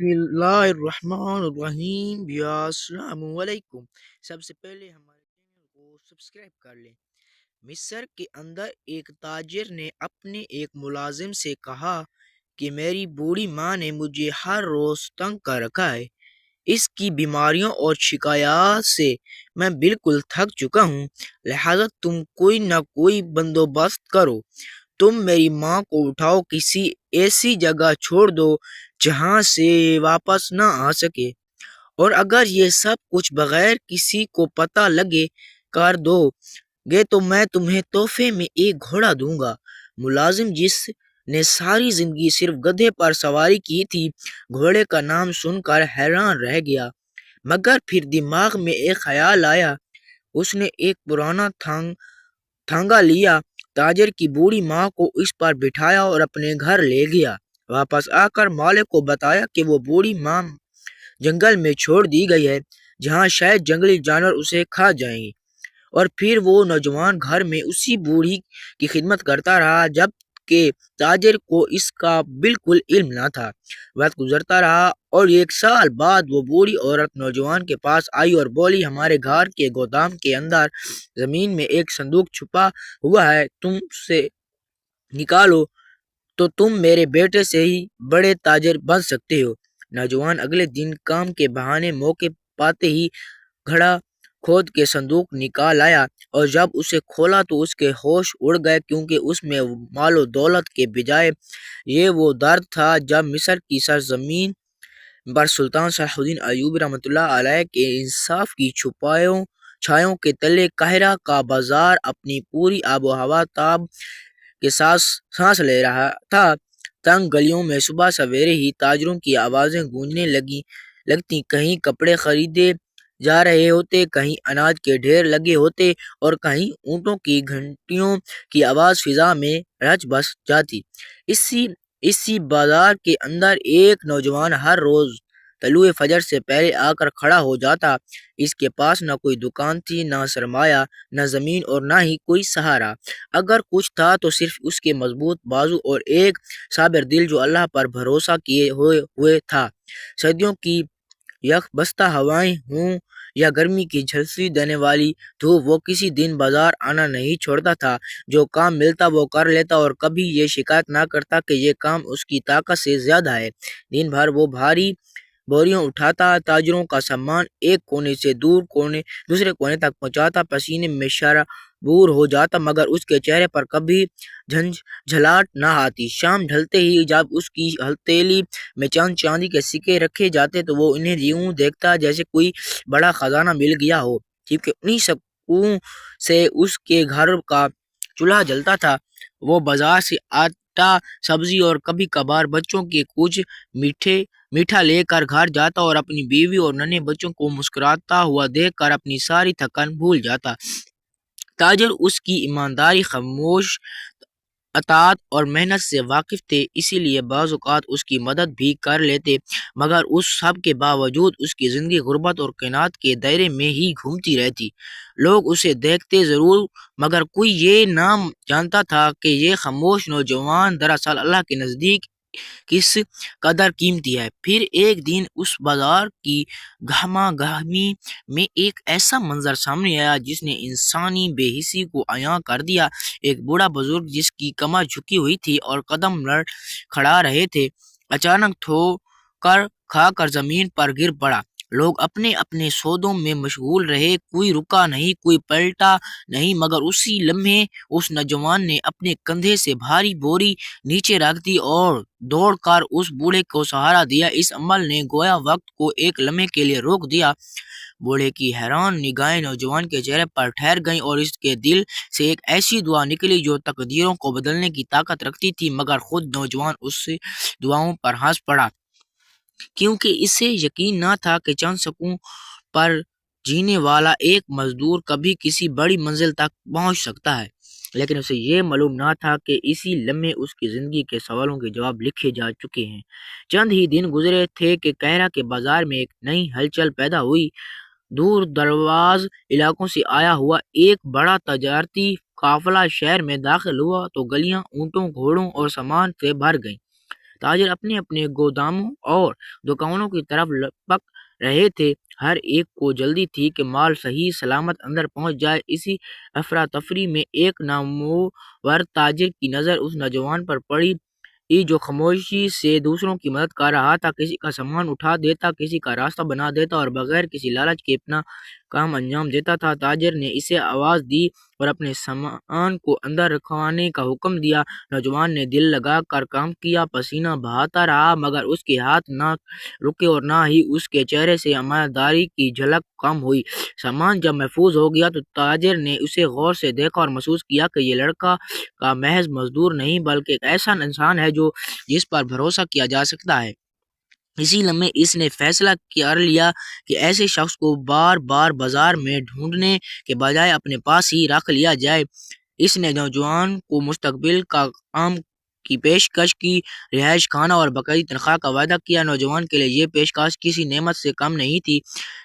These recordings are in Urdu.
بسم اللہ الرحمن الرحیم یا السلام علیکم۔ سب سے پہلے ہمارے چینل کو سبسکرائب کر لیں۔ مصر کے اندر ایک تاجر نے اپنے ایک ملازم سے کہا کہ میری بوڑھی ماں نے مجھے ہر روز تنگ کر رکھا ہے۔ اس کی بیماریوں اور شکایات سے میں بالکل تھک چکا ہوں، لہذا تم کوئی نہ کوئی بندوبست کرو۔ تم میری ماں کو اٹھاؤ، کسی ایسی جگہ چھوڑ دو جہاں سے واپس نہ آ سکے، اور اگر یہ سب کچھ بغیر کسی کو پتہ لگے کر دو گے تو میں تمہیں تحفے میں ایک گھوڑا دوں گا۔ ملازم، جس نے ساری زندگی صرف گدھے پر سواری کی تھی، گھوڑے کا نام سن کر حیران رہ گیا، مگر پھر دماغ میں ایک خیال آیا۔ اس نے ایک پرانا تھانگا لیا، تاجر کی بوڑھی ماں کو اس پر بٹھایا اور اپنے گھر لے گیا۔ واپس آ کر مالک کو بتایا کہ وہ بوڑھی ماں جنگل میں چھوڑ دی گئی ہے، جہاں شاید جنگلی جانور اسے کھا جائیں گے۔ اور پھر وہ نوجوان گھر میں اسی بوڑھی کی خدمت کرتا رہا، جب کہ تاجر کو اس کا بالکل علم نہ تھا۔ وقت گزرتا رہا اور 1 سال بعد وہ بوڑھی عورت نوجوان کے پاس آئی اور بولی، ہمارے گھر کے گودام کے اندر زمین میں ایک صندوق چھپا ہوا ہے، تم سے نکالو تو تم میرے بیٹے سے ہی بڑے تاجر بن سکتے ہو۔ نوجوان اگلے دن کام کے بہانے موقع پاتے ہی گھڑا کھود کے صندوق نکال آیا، اور جب اسے کھولا تو اس کے ہوش اڑ گئے، کیونکہ اس میں مال و دولت کے بجائے یہ وہ درد تھا جب مصر کی سرزمین پر سلطان صلاح الدین ایوبی رحمۃ اللہ علیہ کے انصاف کی چھایوں کے تلے قاہرہ کا بازار اپنی پوری آب و ہوا تاب کے ساتھ سانس لے رہا تھا۔ تنگ گلیوں میں صبح سویرے ہی تاجروں کی آوازیں گونجنے لگتی، کہیں کپڑے خریدے جا رہے ہوتے، کہیں اناج کے ڈھیر لگے ہوتے، اور کہیں اونٹوں کی گھنٹیوں کی آواز فضا میں رچ بس جاتی۔ اسی بازار کے اندر ایک نوجوان ہر روز طلوع فجر سے پہلے آ کر کھڑا ہو جاتا۔ اس کے پاس نہ کوئی دکان تھی، نہ سرمایہ، نہ زمین، اور نہ ہی کوئی سہارا۔ اگر کچھ تھا تو صرف اس کے مضبوط بازو اور ایک صابر دل جو اللہ پر بھروسہ کیے ہوئے تھا۔ سردیوں کی یک بستہ ہوائیں ہوں یا گرمی کی جھلسی دینے والی دھوپ، وہ کسی دن بازار آنا نہیں چھوڑتا تھا۔ جو کام ملتا وہ کر لیتا، اور کبھی یہ شکایت نہ کرتا کہ یہ کام اس کی طاقت سے زیادہ ہے۔ دن بھر وہ بھاری بوریاں اٹھاتا، تاجروں کا سامان ایک کونے سے دوسرے کونے تک پہنچاتا، پسینے میں شرابور ہو جاتا، مگر اس کے چہرے پر کبھی جھنجھلاہٹ نہ آتی۔ شام ڈھلتے ہی جب اس کی ہتھیلی میں چند چاندی کے سکے رکھے جاتے تو وہ انہیں یوں دیکھتا جیسے کوئی بڑا خزانہ مل گیا ہو، کیونکہ انہی سکوں سے اس کے گھر کا چولہا جلتا تھا۔ وہ بازار سے آٹا، سبزی اور کبھی کبھار بچوں کے کچھ میٹھا لے کر گھر جاتا، اور اپنی بیوی اور ننھے بچوں کو مسکراتا ہوا دیکھ کر اپنی ساری تھکن بھول جاتا۔ تاجر اس کی ایمانداری، خاموش اطاعت اور محنت سے واقف تھے، اسی لیے بعض اوقات اس کی مدد بھی کر لیتے، مگر اس سب کے باوجود اس کی زندگی غربت اور قناعت کے دائرے میں ہی گھومتی رہتی۔ لوگ اسے دیکھتے ضرور، مگر کوئی یہ نہ جانتا تھا کہ یہ خاموش نوجوان دراصل اللہ کے نزدیک کس قدر قیمتی ہے۔ پھر ایک دن اس بازار کی گہما گہمی میں ایک ایسا منظر سامنے آیا جس نے انسانی بے حسی کو عیاں کر دیا۔ ایک بوڑھا بزرگ جس کی کمر جھکی ہوئی تھی اور قدم لڑکھڑا رہے تھے، اچانک ٹھوکر کھا کر زمین پر گر پڑا۔ لوگ اپنے اپنے سودوں میں مشغول رہے، کوئی رکا نہیں، کوئی پلٹا نہیں، مگر اسی لمحے اس نوجوان نے اپنے کندھے سے بھاری بوری نیچے رکھ دی اور دوڑ کر اس بوڑھے کو سہارا دیا۔ اس عمل نے گویا وقت کو ایک لمحے کے لیے روک دیا۔ بوڑھے کی حیران نگاہیں نوجوان کے چہرے پر ٹھہر گئیں، اور اس کے دل سے ایک ایسی دعا نکلی جو تقدیروں کو بدلنے کی طاقت رکھتی تھی، مگر خود نوجوان اس دعاؤں پر ہنس پڑا، کیونکہ اسے یقین نہ تھا کہ چند سکوں پر جینے والا ایک مزدور کبھی کسی بڑی منزل تک پہنچ سکتا ہے۔ لیکن اسے یہ معلوم نہ تھا کہ اسی لمحے اس کی زندگی کے سوالوں کے جواب لکھے جا چکے ہیں۔ چند ہی دن گزرے تھے کہ قاہرہ کے بازار میں ایک نئی ہلچل پیدا ہوئی۔ دور دراز علاقوں سے آیا ہوا ایک بڑا تجارتی قافلہ شہر میں داخل ہوا تو گلیاں اونٹوں، گھوڑوں اور سامان سے بھر گئیں۔ تاجر اپنے اپنے گوداموں اور دکانوں کی طرف لپک رہے تھے۔ ہر ایک کو جلدی تھی کہ مال صحیح سلامت اندر پہنچ جائے۔ اسی افراتفری میں ایک نامور تاجر کی نظر اس نوجوان پر پڑی جو خاموشی سے دوسروں کی مدد کر رہا تھا، کسی کا سامان اٹھا دیتا، کسی کا راستہ بنا دیتا اور بغیر کسی لالچ کے اپنا کام انجام دیتا تھا۔ تاجر نے اسے آواز دی اور اپنے سامان کو اندر رکھوانے کا حکم دیا۔ نوجوان نے دل لگا کر کام کیا، پسینہ بہاتا رہا، مگر اس کے ہاتھ نہ رکے اور نہ ہی اس کے چہرے سے ایمانداری کی جھلک کم ہوئی۔ سامان جب محفوظ ہو گیا تو تاجر نے اسے غور سے دیکھا اور محسوس کیا کہ یہ لڑکا کا محض مزدور نہیں بلکہ ایک ایسا انسان ہے جس پر بھروسہ کیا جا سکتا ہے۔ اسی لمحے اس نے فیصلہ کر لیا کہ ایسے شخص کو بار بار بازار میں ڈھونڈنے کے بجائے اپنے پاس ہی رکھ لیا جائے۔ اس نے نوجوان کو مستقبل کا کام کی پیشکش کی، رہائش خانہ اور باقاعدہ تنخواہ کا وعدہ کیا۔ نوجوان کے لیے یہ پیشکش کسی نعمت سے کم نہیں تھی۔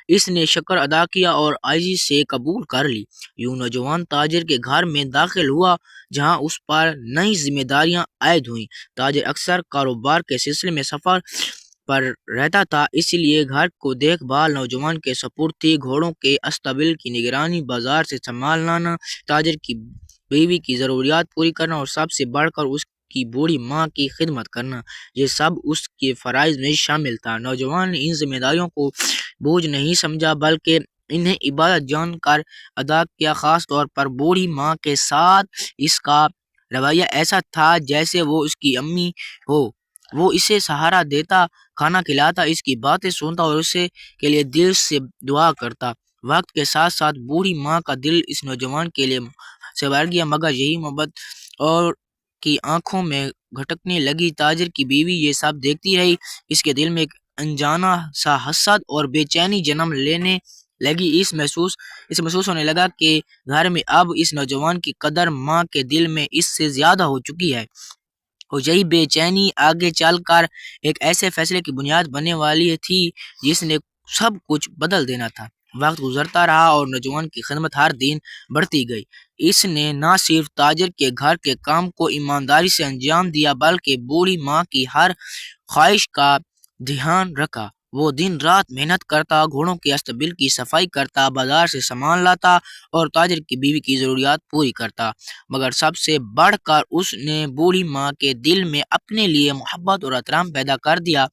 اس نے شکر ادا کیا اور عاجزی سے قبول کر لی۔ یوں نوجوان تاجر کے گھر میں داخل ہوا جہاں اس پر نئی ذمہ داریاں عائد ہوئیں۔ تاجر اکثر کاروبار کے سلسلے میں سفر پر رہتا تھا، اس لیے گھر کو دیکھ بھال نوجوان کے سپرد تھی۔ گھوڑوں کے اسطبل کی نگرانی، بازار سے سامان لانا، تاجر کی بیوی کی ضروریات پوری کرنا اور سب سے بڑھ کر اس کی بوڑھی ماں کی خدمت کرنا، یہ سب اس کے فرائض میں شامل تھا۔ نوجوان نے ان ذمہ داریوں کو بوجھ نہیں سمجھا بلکہ انہیں عبادت جان کر ادا کیا۔ خاص طور پر بوڑھی ماں کے ساتھ اس کا رویہ ایسا تھا جیسے وہ اس کی امی ہو۔ وہ اسے سہارا دیتا، کھانا کھلاتا، اس کی باتیں سنتا اور اسے کے لیے دل سے دعا کرتا۔ وقت کے ساتھ ساتھ بوڑھی ماں کا دل اس نوجوان کے لیے سے بھر گیا، مگر یہی محبت اور کی آنکھوں میں گھٹکنے لگی۔ تاجر کی بیوی یہ سب دیکھتی رہی، اس کے دل میں ایک انجانا سا حسد اور بے چینی جنم لینے لگی۔ اسے محسوس ہونے لگا کہ گھر میں اب اس نوجوان کی قدر ماں کے دل میں اس سے زیادہ ہو چکی ہے، اور یہی بے چینی آگے چل کر ایک ایسے فیصلے کی بنیاد بننے والی تھی جس نے سب کچھ بدل دینا تھا۔ وقت گزرتا رہا اور نوجوان کی خدمت ہر دن بڑھتی گئی۔ اس نے نہ صرف تاجر کے گھر کے کام کو ایمانداری سے انجام دیا بلکہ بوڑھی ماں کی ہر خواہش کا دھیان رکھا۔ وہ دن رات محنت کرتا، گھوڑوں کے اسطبل کی صفائی کرتا، بازار سے سامان لاتا اور تاجر کی بیوی کی ضروریات پوری کرتا، مگر سب سے بڑھ کر اس نے بوڑھی ماں کے دل میں اپنے لیے محبت اور احترام پیدا کر دیا۔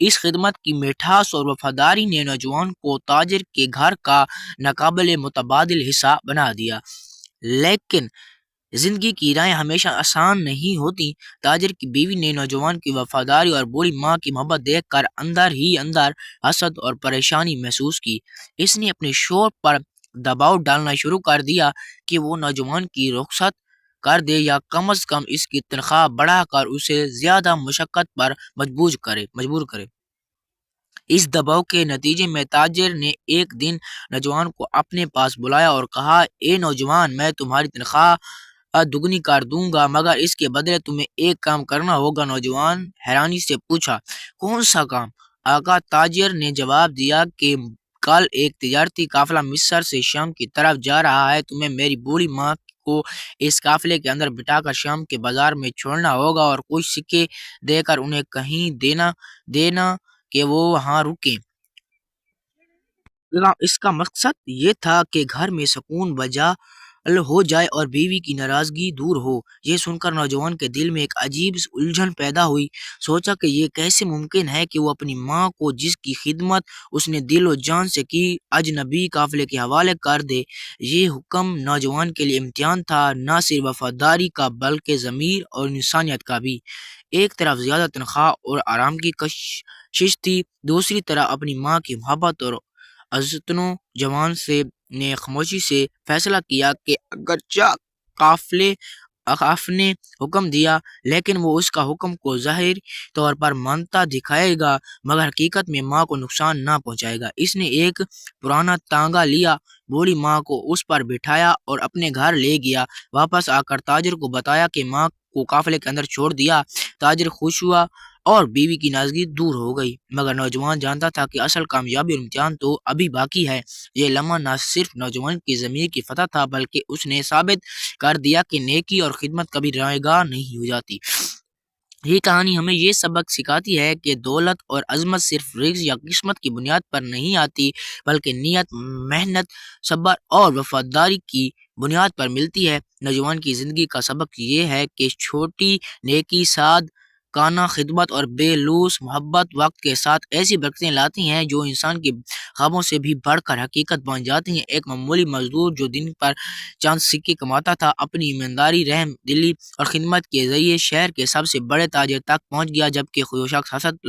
اس خدمت کی مٹھاس اور وفاداری نے نوجوان کو تاجر کے گھر کا ناقابل متبادل حصہ بنا دیا۔ لیکن زندگی کی راہیں ہمیشہ آسان نہیں ہوتی۔ تاجر کی بیوی نے نوجوان کی وفاداری اور بوڑھی ماں کی محبت دیکھ کر اندر ہی اندر حسد اور پریشانی محسوس کی۔ اس نے اپنے شوہر پر دباؤ ڈالنا شروع کر دیا کہ وہ نوجوان کی رخصت کر دے یا کم از کم اس کی تنخواہ بڑھا کر اسے زیادہ مشقت پر مجبور کرے۔ اس دباؤ کے نتیجے میں تاجر نے ایک دن نوجوان کو اپنے پاس بلایا اور کہا، اے نوجوان، میں تمہاری تنخواہ دگنی کر دوں گا، مگر اس کے بدلے تمہیں ایک کام کرنا ہوگا۔ نوجوان حیرانی سے پوچھا، کون سا کام آقا؟ تاجر نے جواب دیا کہ کل ایک تجارتی قافلہ مصر سے شام کی طرف جا رہا ہے، تمہیں میری بوڑھی ماں کو اس قافلے کے اندر بٹھا کر شام کے بازار میں چھوڑنا ہوگا اور کچھ سکے دے کر انہیں کہیں دینا کہ وہ وہاں رکیں۔ اس کا مقصد یہ تھا کہ گھر میں سکون بحال ہو جائے اور بیوی کی ناراضگی دور ہو۔ یہ سن کر نوجوان کے دل میں ایک عجیب الجھن پیدا ہوئی۔ سوچا کہ یہ کیسے ممکن ہے کہ وہ اپنی ماں کو جس کی خدمت اس نے دل و جان سے کی، اجنبی قافلے کے حوالے کر دے۔ یہ حکم نوجوان کے لیے امتحان تھا، نہ صرف وفاداری کا بلکہ ضمیر اور انسانیت کا بھی۔ ایک طرف زیادہ تنخواہ اور آرام کی کشش تھی، دوسری طرف اپنی ماں کی محبت اور عزت۔ نوجوان نے خاموشی سے فیصلہ کیا کہ اگرچہ قافلے نے حکم دیا لیکن وہ اس کا حکم کو ظاہری طور پر مانتا دکھائے گا مگر حقیقت میں ماں کو نقصان نہ پہنچائے گا۔ اس نے ایک پرانا تانگا لیا، بوڑھی ماں کو اس پر بٹھایا اور اپنے گھر لے گیا۔ واپس آ کر تاجر کو بتایا کہ ماں کو قافلے کے اندر چھوڑ دیا۔ تاجر خوش ہوا اور بیوی کی ناراضگی دور ہو گئی، مگر نوجوان جانتا تھا کہ اصل کامیابی اور امتحان تو ابھی باقی ہے۔ یہ لمحہ نہ صرف نوجوان کی ضمیر کی فتح تھا بلکہ اس نے ثابت کر دیا کہ نیکی اور خدمت کبھی رائیگاں نہیں ہو جاتی۔ یہ کہانی ہمیں یہ سبق سکھاتی ہے کہ دولت اور عظمت صرف رزق یا قسمت کی بنیاد پر نہیں آتی، بلکہ نیت، محنت، صبر اور وفاداری کی بنیاد پر ملتی ہے۔ نوجوان کی زندگی کا سبق یہ ہے کہ چھوٹی نیکی، کانا خدمت اور بے لوث محبت وقت کے ساتھ ایسی برکتیں لاتی ہیں جو انسان کے خوابوں سے بھی بڑھ کر حقیقت بن جاتی ہیں۔ ایک معمولی مزدور جو دن پر چاند سکے کماتا تھا، اپنی ایمانداری، رحم دلی اور خدمت کے ذریعے شہر کے سب سے بڑے تاجر تک پہنچ گیا، جبکہ خوشاک حسد